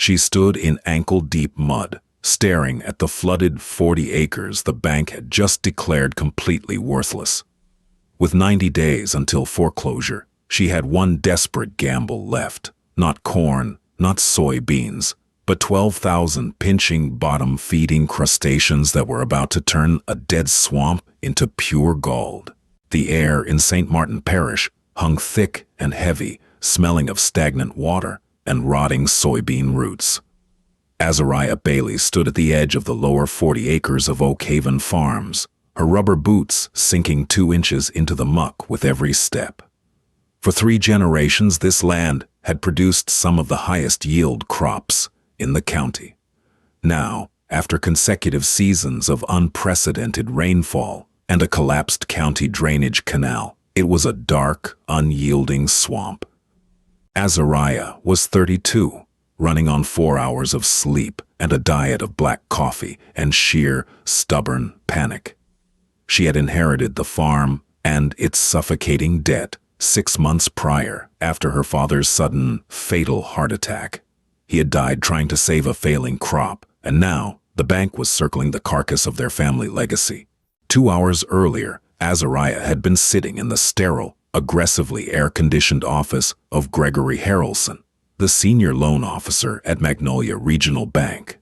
She stood in ankle-deep mud, staring at the flooded 40 acres the bank had just declared completely worthless. With 90 days until foreclosure, she had one desperate gamble left. Not corn, not soybeans, but 12,000 pinching bottom-feeding crustaceans that were about to turn a dead swamp into pure gold. The air in St. Martin Parish hung thick and heavy, smelling of stagnant water and rotting soybean roots. Azariah Bailey stood at the edge of the lower 40 acres of Oak Haven Farms, her rubber boots sinking 2 inches into the muck with every step. For 3 generations, this land had produced some of the highest yield crops in the county. Now, after consecutive seasons of unprecedented rainfall and a collapsed county drainage canal, it was a dark, unyielding swamp. Azariah was 32, running on 4 hours of sleep and a diet of black coffee and sheer, stubborn panic. She had inherited the farm and its suffocating debt 6 months prior, after her father's sudden, fatal heart attack. He had died trying to save a failing crop, and now the bank was circling the carcass of their family legacy. 2 hours earlier, Azariah had been sitting in the sterile, aggressively air-conditioned office of Gregory Harrelson, the senior loan officer at Magnolia Regional Bank.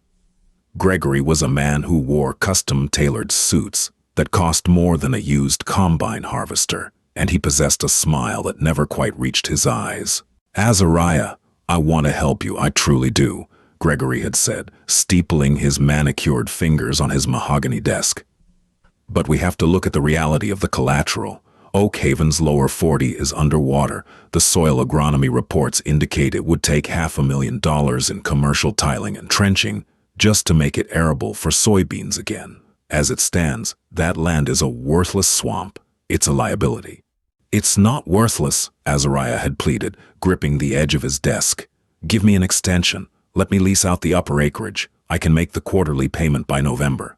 Gregory was a man who wore custom-tailored suits that cost more than a used combine harvester, and he possessed a smile that never quite reached his eyes. "Azariah, I want to help you, I truly do," Gregory had said, steepling his manicured fingers on his mahogany desk. "But we have to look at the reality of the collateral. Oak Haven's lower 40 is underwater. The soil agronomy reports indicate it would take $500,000 in commercial tiling and trenching just to make it arable for soybeans again. As it stands, that land is a worthless swamp. It's a liability." "It's not worthless," Azariah had pleaded, gripping the edge of his desk. "Give me an extension. Let me lease out the upper acreage. I can make the quarterly payment by November."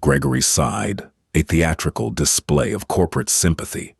Gregory sighed, a theatrical display of corporate sympathy.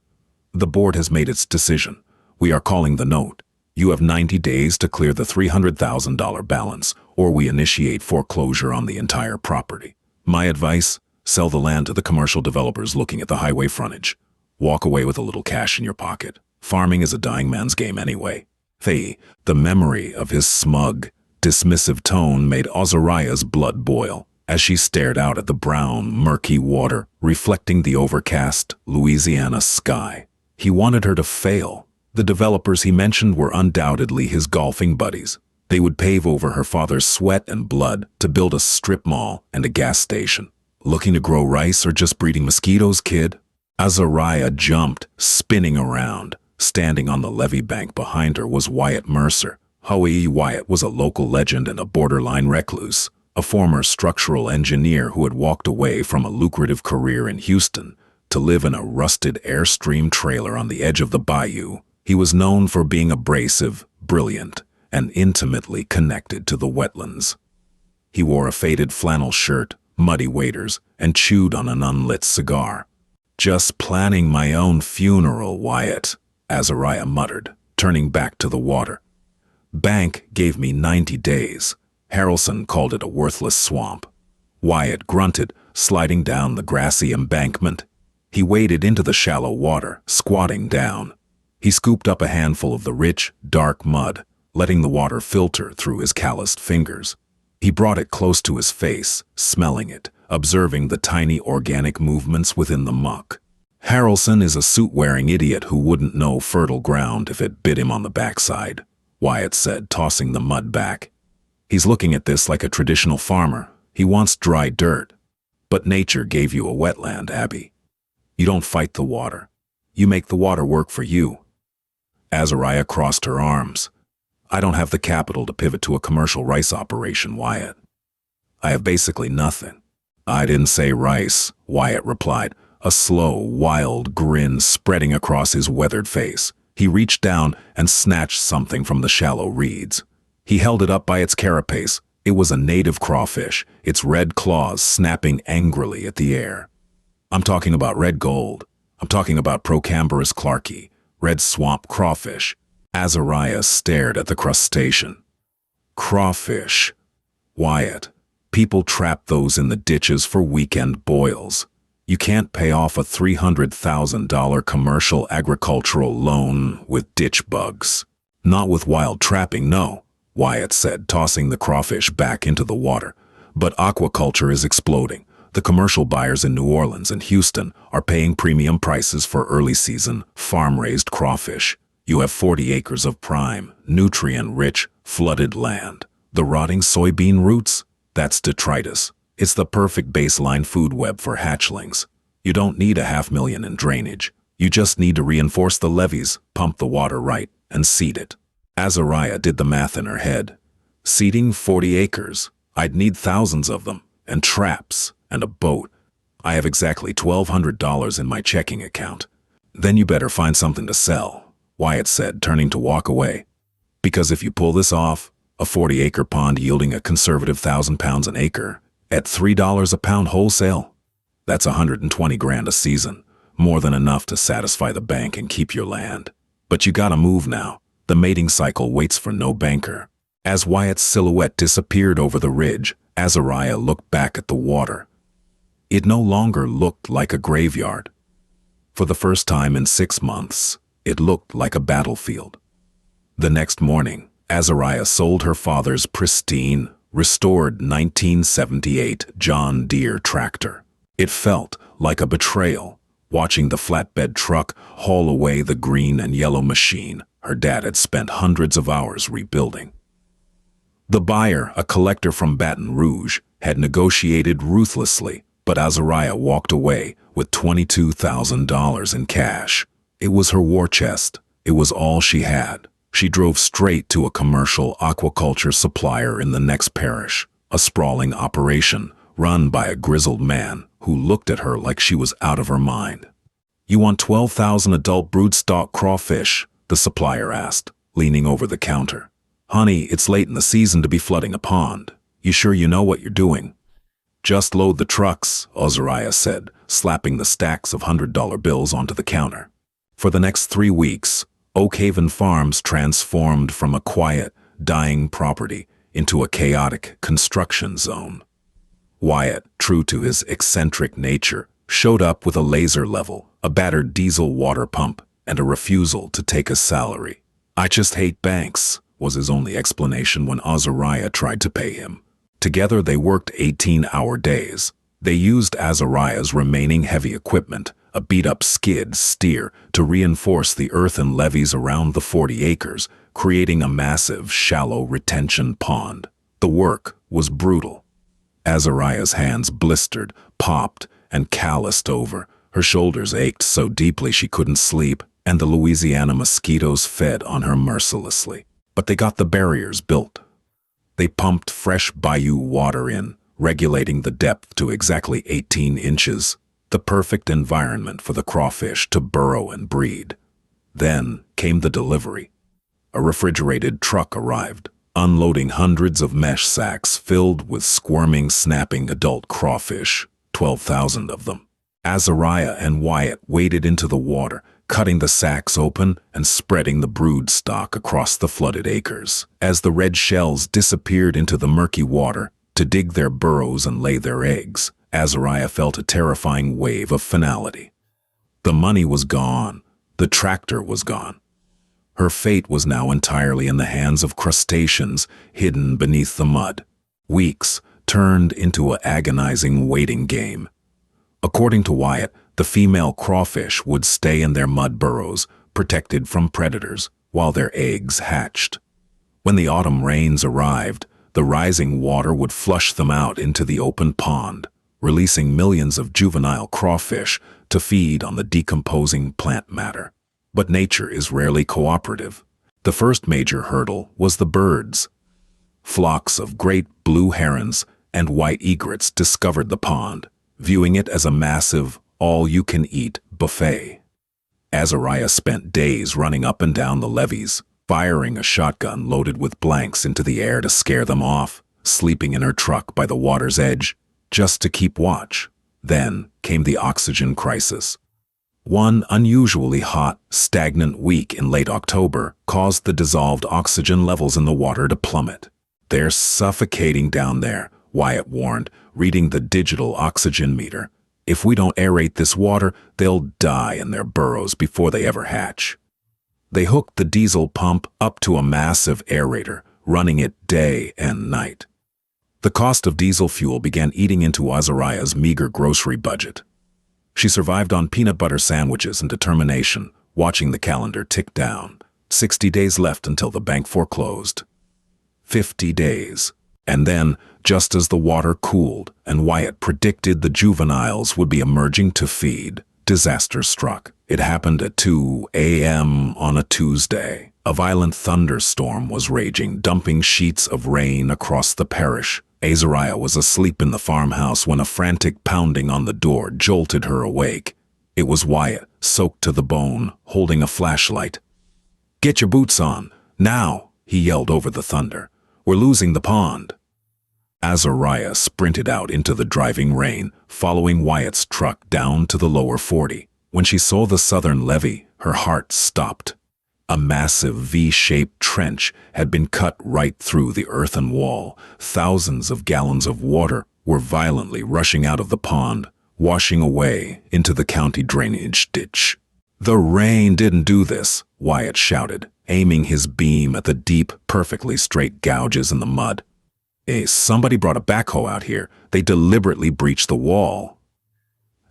"The board has made its decision. We are calling the note. You have 90 days to clear the $300,000 balance, or we initiate foreclosure on the entire property. My advice? Sell the land to the commercial developers looking at the highway frontage. Walk away with a little cash in your pocket. Farming is a dying man's game anyway." The memory of his smug, dismissive tone made Azariah's blood boil as she stared out at the brown, murky water reflecting the overcast Louisiana sky. He wanted her to fail. The developers he mentioned were undoubtedly his golfing buddies. They would pave over her father's sweat and blood to build a strip mall and a gas station. "Looking to grow rice or just breeding mosquitoes, kid?" Azariah jumped, spinning around. Standing on the levee bank behind her was Wyatt Mercer. Howie Wyatt was a local legend and a borderline recluse, a former structural engineer who had walked away from a lucrative career in Houston to live in a rusted Airstream trailer on the edge of the bayou. He was known for being abrasive, brilliant, and intimately connected to the wetlands. He wore a faded flannel shirt, muddy waders, and chewed on an unlit cigar. "Just planning my own funeral, Wyatt," Azariah muttered, turning back to the water. "Bank gave me 90 days. Harrelson called it a worthless swamp." Wyatt grunted, sliding down the grassy embankment. He waded into the shallow water, squatting down. He scooped up a handful of the rich, dark mud, letting the water filter through his calloused fingers. He brought it close to his face, smelling it, observing the tiny organic movements within the muck. "Harrelson is a suit-wearing idiot who wouldn't know fertile ground if it bit him on the backside," Wyatt said, tossing the mud back. "He's looking at this like a traditional farmer. He wants dry dirt. But nature gave you a wetland, Abby. You don't fight the water. You make the water work for you." Azariah crossed her arms. "I don't have the capital to pivot to a commercial rice operation, Wyatt. I have basically nothing." "I didn't say rice," Wyatt replied, a slow, wild grin spreading across his weathered face. He reached down and snatched something from the shallow reeds. He held it up by its carapace. It was a native crawfish, its red claws snapping angrily at the air. "I'm talking about red gold. I'm talking about Procambarus clarkii, red swamp crawfish." Azariah stared at the crustacean. Crawfish. Wyatt. People trap those in the ditches for weekend boils. You can't pay off a $300,000 commercial agricultural loan with ditch bugs. Not with wild trapping, no, Wyatt said, tossing the crawfish back into the water. But aquaculture is exploding. The commercial buyers in New Orleans and Houston are paying premium prices for early-season, farm-raised crawfish. You have 40 acres of prime, nutrient-rich, flooded land. The rotting soybean roots? That's detritus. It's the perfect baseline food web for hatchlings. You don't need $500,000 in drainage. You just need to reinforce the levees, pump the water right, and seed it. Azariah did the math in her head. Seeding 40 acres. I'd need thousands of them, and traps, and a boat. I have exactly $1,200 in my checking account. Then you better find something to sell, Wyatt said, turning to walk away. Because if you pull this off, a 40-acre pond yielding a conservative 1,000 pounds an acre, at $3 a pound wholesale, that's $120,000 a season, more than enough to satisfy the bank and keep your land. But you gotta move now. The mating cycle waits for no banker. As Wyatt's silhouette disappeared over the ridge, Azariah looked back at the water. It no longer looked like a graveyard. For the first time in 6 months, it looked like a battlefield. The next morning, Azariah sold her father's pristine, restored 1978 John Deere tractor. It felt like a betrayal, watching the flatbed truck haul away the green and yellow machine her dad had spent hundreds of hours rebuilding. The buyer, a collector from Baton Rouge, had negotiated ruthlessly, but Azariah walked away with $22,000 in cash. It was her war chest. It was all she had. She drove straight to a commercial aquaculture supplier in the next parish, a sprawling operation run by a grizzled man who looked at her like she was out of her mind. "You want 12,000 adult broodstock crawfish?" the supplier asked, leaning over the counter. "Honey, it's late in the season to be flooding a pond. You sure you know what you're doing?" "Just load the trucks," Azariah said, slapping the stacks of $100 bills onto the counter. For the next 3 weeks, Oak Haven Farms transformed from a quiet, dying property into a chaotic construction zone. Wyatt, true to his eccentric nature, showed up with a laser level, a battered diesel water pump, and a refusal to take a salary. "I just hate banks," was his only explanation when Azariah tried to pay him. Together they worked 18-hour days. They used Azariah's remaining heavy equipment, a beat-up skid steer, to reinforce the earthen levees around the 40 acres, creating a massive, shallow retention pond. The work was brutal. Azariah's hands blistered, popped, and calloused over. Her shoulders ached so deeply she couldn't sleep, and the Louisiana mosquitoes fed on her mercilessly. But they got the barriers built. They pumped fresh bayou water in, regulating the depth to exactly 18 inches, the perfect environment for the crawfish to burrow and breed. Then came the delivery. A refrigerated truck arrived, unloading hundreds of mesh sacks filled with squirming, snapping adult crawfish, 12,000 of them. Azariah and Wyatt waded into the water, cutting the sacks open and spreading the brood stock across the flooded acres. As the red shells disappeared into the murky water to dig their burrows and lay their eggs, Azariah felt a terrifying wave of finality. The money was gone. The tractor was gone. Her fate was now entirely in the hands of crustaceans hidden beneath the mud. Weeks turned into an agonizing waiting game. According to Wyatt, the female crawfish would stay in their mud burrows, protected from predators, while their eggs hatched. When the autumn rains arrived, the rising water would flush them out into the open pond, releasing millions of juvenile crawfish to feed on the decomposing plant matter. But nature is rarely cooperative. The first major hurdle was the birds. Flocks of great blue herons and white egrets discovered the pond, viewing it as a massive, all-you-can-eat buffet. Azariah spent days running up and down the levees, firing a shotgun loaded with blanks into the air to scare them off, sleeping in her truck by the water's edge, just to keep watch. Then came the oxygen crisis. One unusually hot, stagnant week in late October caused the dissolved oxygen levels in the water to plummet. "They're suffocating down there," Wyatt warned, reading the digital oxygen meter. "If we don't aerate this water, they'll die in their burrows before they ever hatch." They hooked the diesel pump up to a massive aerator, running it day and night. The cost of diesel fuel began eating into Azariah's meager grocery budget. She survived on peanut butter sandwiches and determination, watching the calendar tick down. 60 days left until the bank foreclosed. 50 days. And then, just as the water cooled and Wyatt predicted the juveniles would be emerging to feed, disaster struck. It happened at 2 a.m. on a Tuesday. A violent thunderstorm was raging, dumping sheets of rain across the parish. Azariah was asleep in the farmhouse when a frantic pounding on the door jolted her awake. It was Wyatt, soaked to the bone, holding a flashlight. "Get your boots on, now," he yelled over the thunder. "We're losing the pond." Azariah sprinted out into the driving rain, following Wyatt's truck down to the lower 40. When she saw the southern levee, her heart stopped. A massive V-shaped trench had been cut right through the earthen wall. Thousands of gallons of water were violently rushing out of the pond, washing away into the county drainage ditch. "The rain didn't do this," Wyatt shouted, aiming his beam at the deep, perfectly straight gouges in the mud. Somebody brought a backhoe out here. They deliberately breached the wall."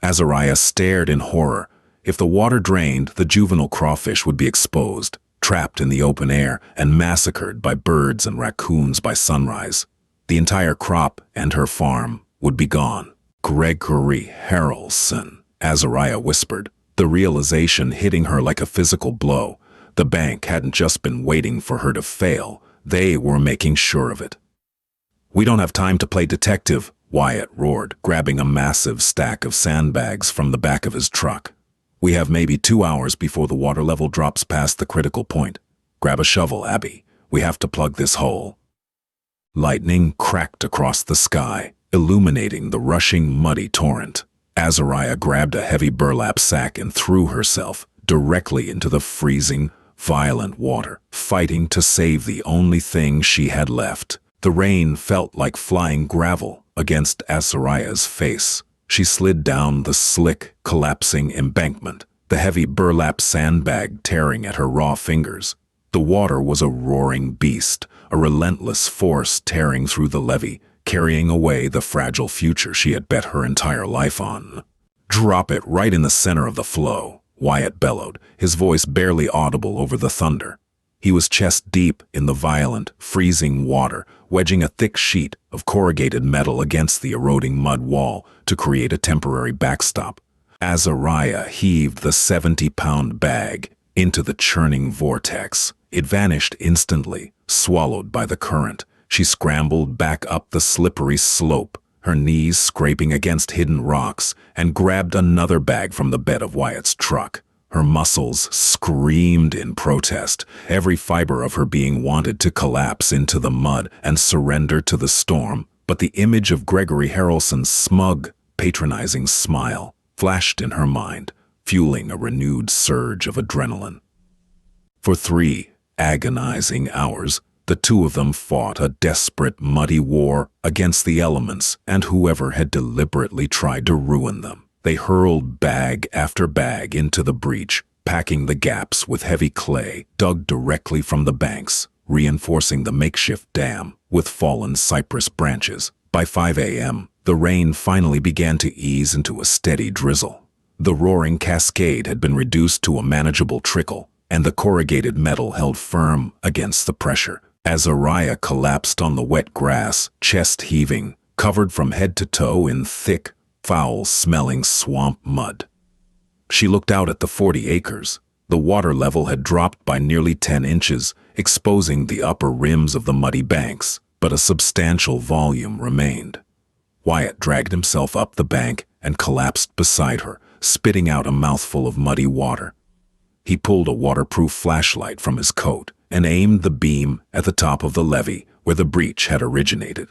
Azariah stared in horror. If the water drained, the juvenile crawfish would be exposed, trapped in the open air, and massacred by birds and raccoons by sunrise. The entire crop and her farm would be gone. "Gregory Harrelson," Azariah whispered, the realization hitting her like a physical blow. The bank hadn't just been waiting for her to fail, they were making sure of it. "We don't have time to play detective," Wyatt roared, grabbing a massive stack of sandbags from the back of his truck. "We have maybe 2 hours before the water level drops past the critical point. Grab a shovel, Abby. We have to plug this hole." Lightning cracked across the sky, illuminating the rushing muddy torrent. Azariah grabbed a heavy burlap sack and threw herself directly into the freezing, violent water, fighting to save the only thing she had left. The rain felt like flying gravel against Azariah's face. She slid down the slick, collapsing embankment, the heavy burlap sandbag tearing at her raw fingers. The water was a roaring beast, a relentless force tearing through the levee, carrying away the fragile future she had bet her entire life on. "Drop it right in the center of the flow," Wyatt bellowed, his voice barely audible over the thunder. He was chest deep in the violent, freezing water, wedging a thick sheet of corrugated metal against the eroding mud wall to create a temporary backstop. Azariah heaved the 70-pound bag into the churning vortex. It vanished instantly, swallowed by the current. She scrambled back up the slippery slope, her knees scraping against hidden rocks, and grabbed another bag from the bed of Wyatt's truck. Her muscles screamed in protest. Every fiber of her being wanted to collapse into the mud and surrender to the storm. But the image of Gregory Harrelson's smug, patronizing smile flashed in her mind, fueling a renewed surge of adrenaline. For 3 agonizing hours, the two of them fought a desperate, muddy war against the elements and whoever had deliberately tried to ruin them. They hurled bag after bag into the breach, packing the gaps with heavy clay dug directly from the banks, reinforcing the makeshift dam with fallen cypress branches. By 5 a.m., the rain finally began to ease into a steady drizzle. The roaring cascade had been reduced to a manageable trickle, and the corrugated metal held firm against the pressure. Azariah collapsed on the wet grass, chest heaving, covered from head to toe in thick, foul-smelling swamp mud. She looked out at the 40 acres. The water level had dropped by nearly 10 inches, exposing the upper rims of the muddy banks, but a substantial volume remained. Wyatt dragged himself up the bank and collapsed beside her, spitting out a mouthful of muddy water. He pulled a waterproof flashlight from his coat and aimed the beam at the top of the levee where the breach had originated.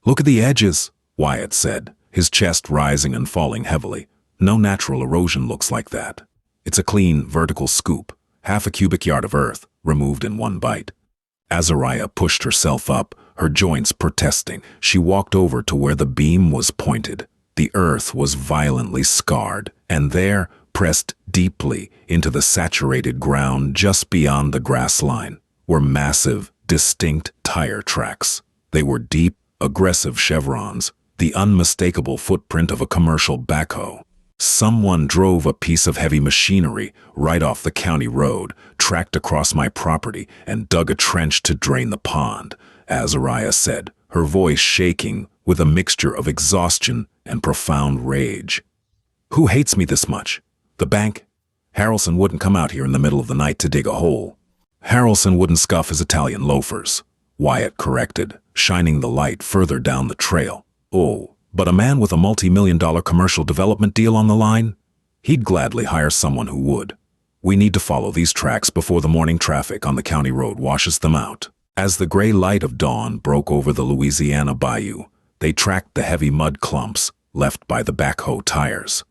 "Look at the edges," Wyatt said, his chest rising and falling heavily. "No natural erosion looks like that. It's a clean, vertical scoop, half a cubic yard of earth, removed in one bite." Azariah pushed herself up, her joints protesting. She walked over to where the beam was pointed. The earth was violently scarred, and there, pressed deeply into the saturated ground just beyond the grass line, were massive, distinct tire tracks. They were deep, aggressive chevrons, the unmistakable footprint of a commercial backhoe. Someone drove a piece of heavy machinery right off the county road, tracked across my property, and dug a trench to drain the pond, Azariah said, her voice shaking with a mixture of exhaustion and profound rage. Who hates me this much? The bank? Harrelson wouldn't come out here in the middle of the night to dig a hole. Harrelson wouldn't scuff his Italian loafers, Wyatt corrected, shining the light further down the trail. Oh, but a man with a multi-million-dollar commercial development deal on the line? He'd gladly hire someone who would. We need to follow these tracks before the morning traffic on the county road washes them out. As the gray light of dawn broke over the Louisiana bayou, they tracked the heavy mud clumps left by the backhoe tires.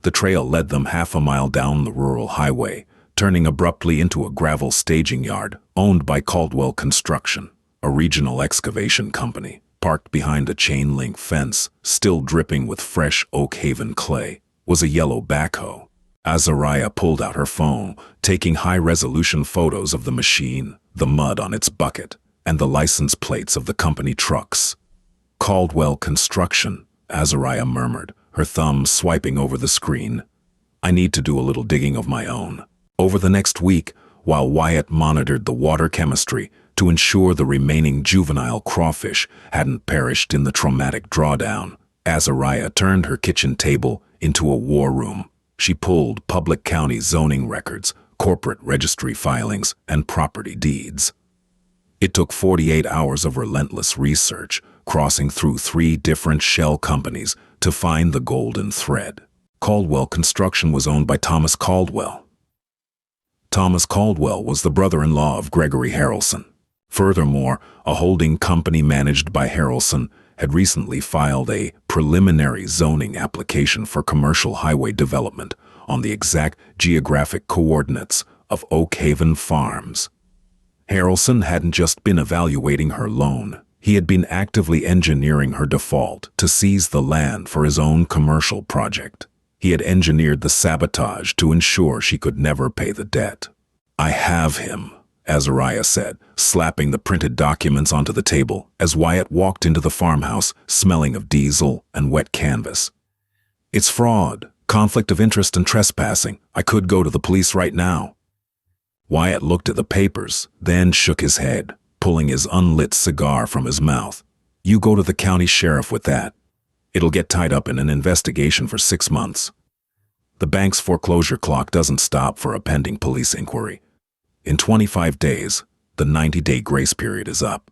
The trail led them half a mile down the rural highway, turning abruptly into a gravel staging yard owned by Caldwell Construction, a regional excavation company. Parked behind a chain-link fence, still dripping with fresh Oak Haven clay, was a yellow backhoe. Azariah pulled out her phone, taking high-resolution photos of the machine, the mud on its bucket, and the license plates of the company trucks. Caldwell Construction, Azariah murmured, her thumb swiping over the screen. I need to do a little digging of my own. Over the next week, while Wyatt monitored the water chemistry to ensure the remaining juvenile crawfish hadn't perished in the traumatic drawdown, Azariah turned her kitchen table into a war room. She pulled public county zoning records, corporate registry filings, and property deeds. It took 48 hours of relentless research, crossing through 3 different shell companies to find the golden thread. Caldwell Construction was owned by Thomas Caldwell. Thomas Caldwell was the brother-in-law of Gregory Harrelson. Furthermore, a holding company managed by Harrelson had recently filed a preliminary zoning application for commercial highway development on the exact geographic coordinates of Oak Haven Farms. Harrelson hadn't just been evaluating her loan, he had been actively engineering her default to seize the land for his own commercial project. He had engineered the sabotage to ensure she could never pay the debt. I have him, Azariah said, slapping the printed documents onto the table as Wyatt walked into the farmhouse, smelling of diesel and wet canvas. It's fraud, conflict of interest and trespassing. I could go to the police right now. Wyatt looked at the papers, then shook his head, pulling his unlit cigar from his mouth. You go to the county sheriff with that. It'll get tied up in an investigation for 6 months. The bank's foreclosure clock doesn't stop for a pending police inquiry. In 25 days, the 90-day grace period is up.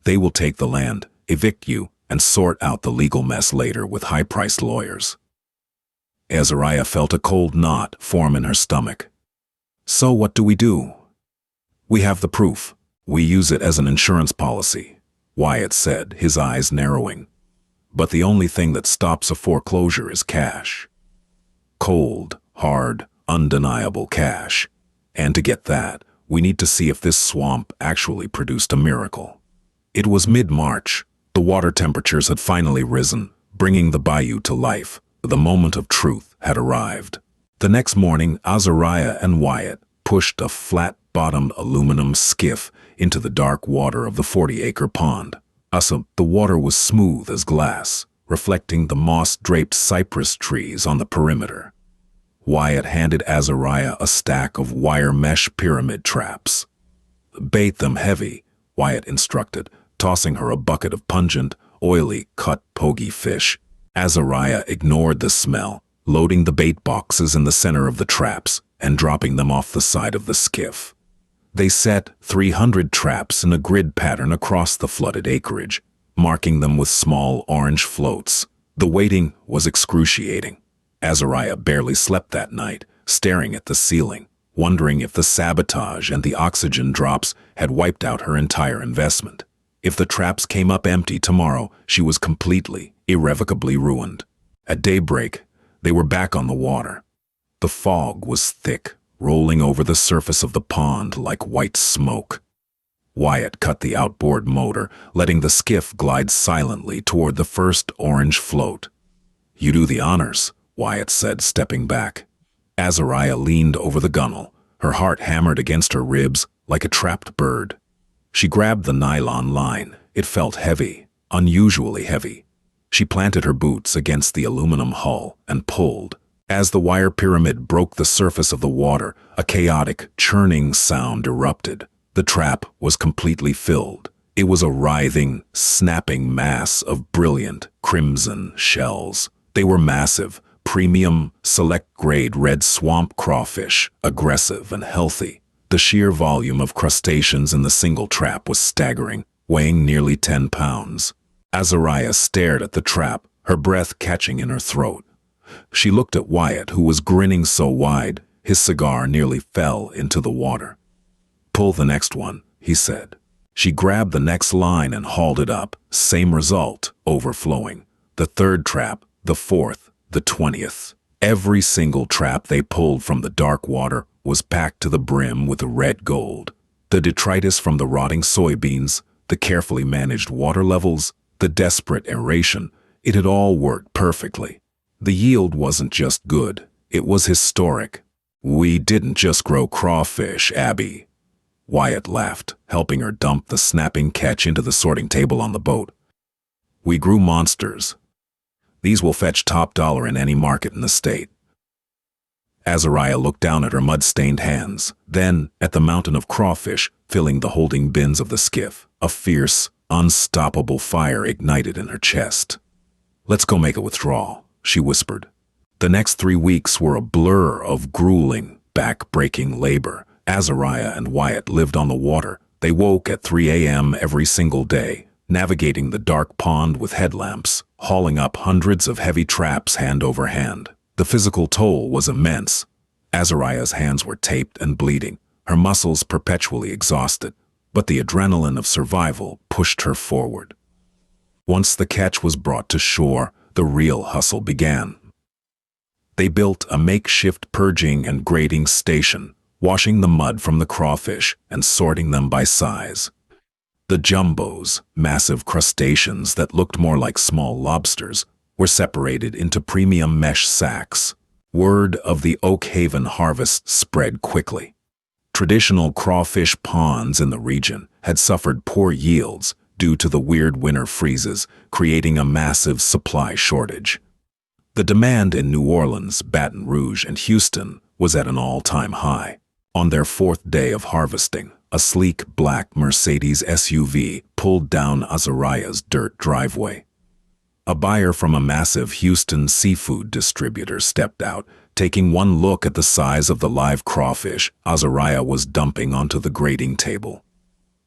They will take the land, evict you, and sort out the legal mess later with high-priced lawyers. Azariah felt a cold knot form in her stomach. So what do we do? We have the proof. We use it as an insurance policy, Wyatt said, his eyes narrowing. But the only thing that stops a foreclosure is cash. Cold, hard, undeniable cash. And to get that, we need to see if this swamp actually produced a miracle. It was mid-March. The water temperatures had finally risen, bringing the bayou to life. The moment of truth had arrived. The next morning, Azariah and Wyatt pushed a flat-bottomed aluminum skiff into the dark water of the 40-acre pond. The water was smooth as glass, reflecting the moss-draped cypress trees on the perimeter. Wyatt handed Azariah a stack of wire mesh pyramid traps. Bait them heavy, Wyatt instructed, tossing her a bucket of pungent, oily, cut pogie fish. Azariah ignored the smell, loading the bait boxes in the center of the traps and dropping them off the side of the skiff. They set 300 traps in a grid pattern across the flooded acreage, marking them with small orange floats. The waiting was excruciating. Azariah barely slept that night, staring at the ceiling, wondering if the sabotage and the oxygen drops had wiped out her entire investment. If the traps came up empty tomorrow, she was completely, irrevocably ruined. At daybreak, they were back on the water. The fog was thick, rolling over the surface of the pond like white smoke. Wyatt cut the outboard motor, letting the skiff glide silently toward the first orange float. "You do the honors," Wyatt said, stepping back. Azariah leaned over the gunwale, her heart hammered against her ribs like a trapped bird. She grabbed the nylon line. It felt heavy, unusually heavy. She planted her boots against the aluminum hull and pulled. As the wire pyramid broke the surface of the water, a chaotic, churning sound erupted. The trap was completely filled. It was a writhing, snapping mass of brilliant, crimson shells. They were massive, premium, select-grade red swamp crawfish, aggressive and healthy. The sheer volume of crustaceans in the single trap was staggering, weighing nearly 10 pounds. Azariah stared at the trap, her breath catching in her throat. She looked at Wyatt, who was grinning so wide, his cigar nearly fell into the water. "Pull the next one," he said. She grabbed the next line and hauled it up. Same result, overflowing. The third trap, the fourth, the 20th. Every single trap they pulled from the dark water was packed to the brim with red gold. The detritus from the rotting soybeans, the carefully managed water levels, the desperate aeration, it had all worked perfectly. The yield wasn't just good, it was historic. "We didn't just grow crawfish, Abby." Wyatt laughed, helping her dump the snapping catch into the sorting table on the boat. "We grew monsters. These will fetch top dollar in any market in the state." Azariah looked down at her mud-stained hands, then at the mountain of crawfish filling the holding bins of the skiff. A fierce, unstoppable fire ignited in her chest. "Let's go make a withdrawal," she whispered. The next 3 weeks were a blur of grueling, back-breaking labor. Azariah and Wyatt lived on the water. They woke at 3 a.m. every single day, navigating the dark pond with headlamps, hauling up hundreds of heavy traps hand over hand. The physical toll was immense. Azariah's hands were taped and bleeding, her muscles perpetually exhausted, but the adrenaline of survival pushed her forward. Once the catch was brought to shore, the real hustle began. They built a makeshift purging and grading station, washing the mud from the crawfish and sorting them by size. The jumbos, massive crustaceans that looked more like small lobsters, were separated into premium mesh sacks. Word of the Oak Haven harvest spread quickly. Traditional crawfish ponds in the region had suffered poor yields due to the weird winter freezes, creating a massive supply shortage. The demand in New Orleans, Baton Rouge, and Houston was at an all-time high. On their 4th day of harvesting, a sleek black Mercedes SUV pulled down Azariah's dirt driveway. A buyer from a massive Houston seafood distributor stepped out, taking one look at the size of the live crawfish Azariah was dumping onto the grading table.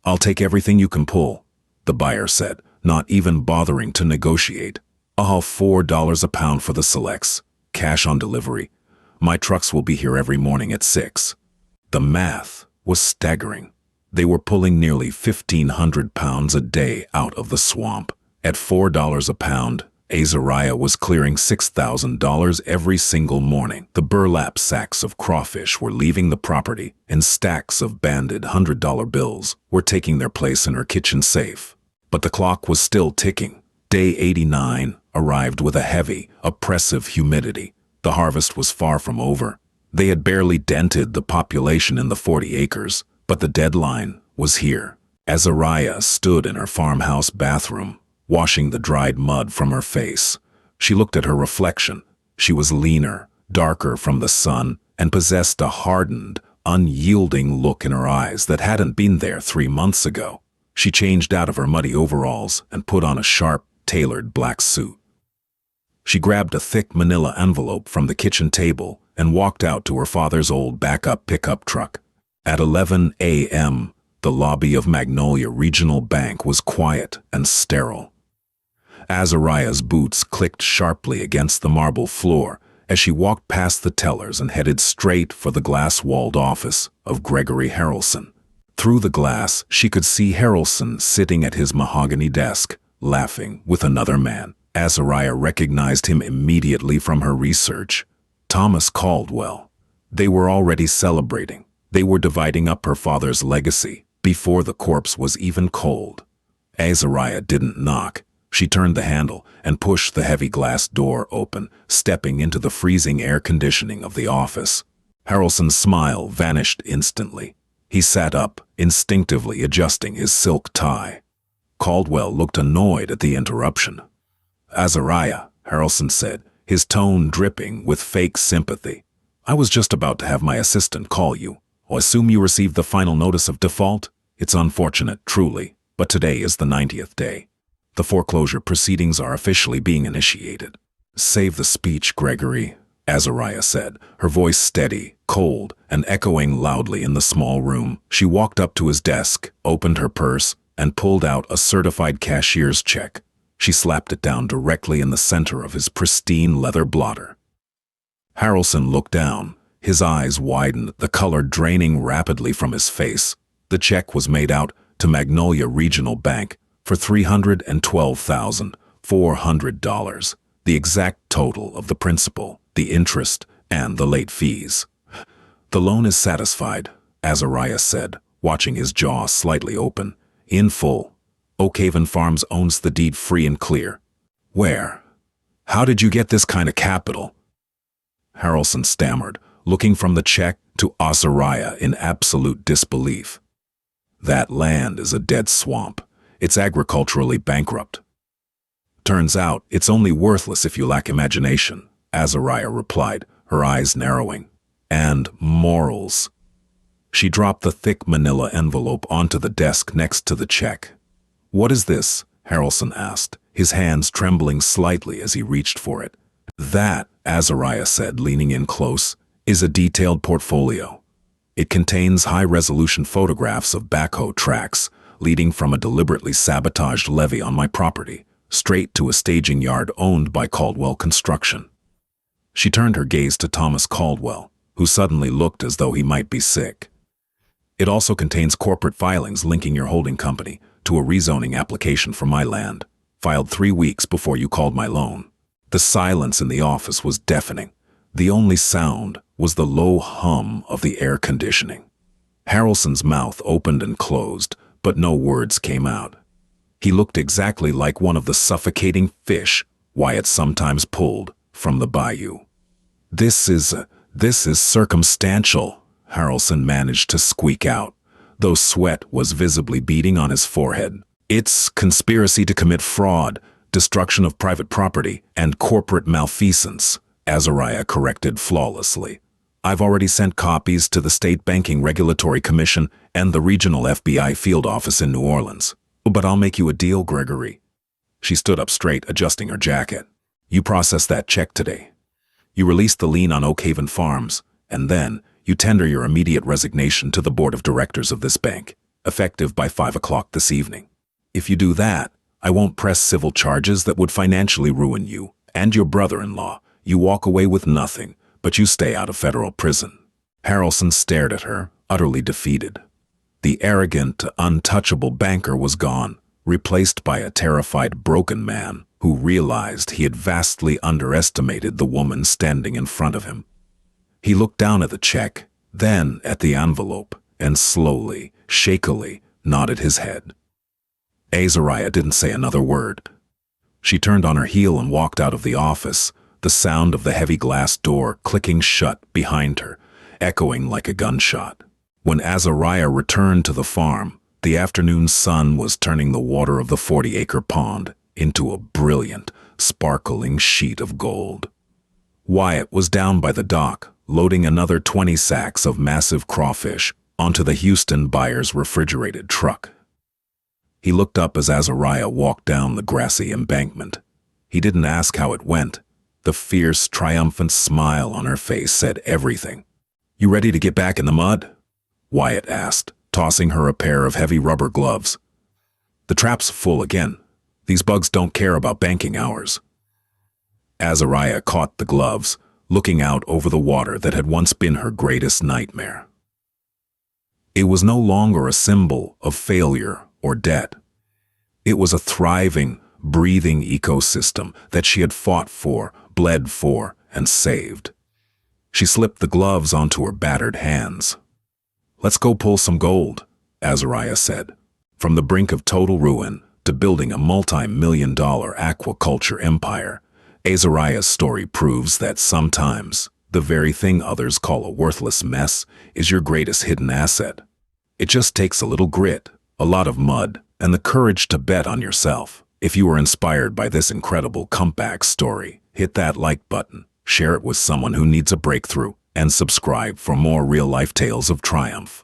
"I'll take everything you can pull," the buyer said, not even bothering to negotiate. "I'll haul $4 a pound for the selects, cash on delivery. My trucks will be here every morning at 6. The math was staggering. They were pulling nearly 1,500 pounds a day out of the swamp. At $4 a pound, Azariah was clearing $6,000 every single morning. The burlap sacks of crawfish were leaving the property, and stacks of banded $100 bills were taking their place in her kitchen safe. But the clock was still ticking. Day 89 arrived with a heavy, oppressive humidity. The harvest was far from over. They had barely dented the population in the 40 acres, but the deadline was here. Azariah stood in her farmhouse bathroom, washing the dried mud from her face. She looked at her reflection. She was leaner, darker from the sun, and possessed a hardened, unyielding look in her eyes that hadn't been there 3 months ago. She changed out of her muddy overalls and put on a sharp, tailored black suit. She grabbed a thick manila envelope from the kitchen table and walked out to her father's old backup pickup truck. At 11 a.m., the lobby of Magnolia Regional Bank was quiet and sterile. Azariah's boots clicked sharply against the marble floor as she walked past the tellers and headed straight for the glass-walled office of Gregory Harrelson. Through the glass, she could see Harrelson sitting at his mahogany desk, laughing with another man. Azariah recognized him immediately from her research. Thomas Caldwell. They were already celebrating. They were dividing up her father's legacy. before the corpse was even cold. Azariah didn't knock. She turned the handle and pushed the heavy glass door open, stepping into the freezing air conditioning of the office. Harrelson's smile vanished instantly. He sat up, instinctively adjusting his silk tie. Caldwell looked annoyed at the interruption. "Azariah," Harrelson said, his tone dripping with fake sympathy. "I was just about to have my assistant call you. I assume you received the final notice of default? It's unfortunate, truly, but today is the 90th day. The foreclosure proceedings are officially being initiated." "Save the speech, Gregory," Azariah said, her voice steady, cold, and echoing loudly in the small room. She walked up to his desk, opened her purse, and pulled out a certified cashier's check. She slapped it down directly in the center of his pristine leather blotter. Harrelson looked down. His eyes widened, the color draining rapidly from his face. The check was made out to Magnolia Regional Bank for $312,400, the exact total of the principal, the interest, and the late fees. "The loan is satisfied," Azariah said, watching his jaw slightly open. "In full. Oakhaven Farms owns the deed free and clear." "Where? How did you get this kind of capital?" Harrelson stammered, looking from the check to Azariah in absolute disbelief. "That land is a dead swamp. It's agriculturally bankrupt." "Turns out it's only worthless if you lack imagination," Azariah replied, her eyes narrowing. "And morals." She dropped the thick manila envelope onto the desk next to the check. "What is this?" Harrelson asked, his hands trembling slightly as he reached for it. "That," Azariah said, leaning in close, "is a detailed portfolio. It contains high-resolution photographs of backhoe tracks leading from a deliberately sabotaged levee on my property, straight to a staging yard owned by Caldwell Construction." She turned her gaze to Thomas Caldwell, who suddenly looked as though he might be sick. "It also contains corporate filings linking your holding company to a rezoning application for my land, filed 3 weeks before you called my loan." The silence in the office was deafening. The only sound was the low hum of the air conditioning. Harrelson's mouth opened and closed, but no words came out. He looked exactly like one of the suffocating fish Wyatt sometimes pulled from the bayou. This is circumstantial," Harrelson managed to squeak out, though sweat was visibly beading on his forehead. "It's conspiracy to commit fraud, destruction of private property, and corporate malfeasance," Azariah corrected flawlessly. "I've already sent copies to the State Banking Regulatory Commission and the regional FBI field office in New Orleans. But I'll make you a deal, Gregory." She stood up straight, adjusting her jacket. "You process that check today. You release the lien on Oakhaven Farms, and then you tender your immediate resignation to the board of directors of this bank, effective by 5 o'clock this evening. If you do that, I won't press civil charges that would financially ruin you and your brother-in-law. You walk away with nothing, but you stay out of federal prison." Harrelson stared at her, utterly defeated. The arrogant, untouchable banker was gone, replaced by a terrified, broken man who realized he had vastly underestimated the woman standing in front of him. He looked down at the check, then at the envelope, and slowly, shakily, nodded his head. Azariah didn't say another word. She turned on her heel and walked out of the office, the sound of the heavy glass door clicking shut behind her, echoing like a gunshot. When Azariah returned to the farm, the afternoon sun was turning the water of the 40-acre pond into a brilliant, sparkling sheet of gold. Wyatt was down by the dock, loading another 20 sacks of massive crawfish onto the Houston buyer's refrigerated truck. He looked up as Azariah walked down the grassy embankment. He didn't ask how it went. The fierce, triumphant smile on her face said everything. "You ready to get back in the mud?" Wyatt asked, tossing her a pair of heavy rubber gloves. "The trap's full again. These bugs don't care about banking hours." Azariah caught the gloves, looking out over the water that had once been her greatest nightmare. It was no longer a symbol of failure or debt. It was a thriving, breathing ecosystem that she had fought for, bled for, and saved. She slipped the gloves onto her battered hands. "Let's go pull some gold," Azariah said. From the brink of total ruin to building a multi-million-dollar aquaculture empire, Azariah's story proves that sometimes the very thing others call a worthless mess is your greatest hidden asset. It just takes a little grit, a lot of mud, and the courage to bet on yourself. If you were inspired by this incredible comeback story, hit that like button, share it with someone who needs a breakthrough, and subscribe for more real-life tales of triumph.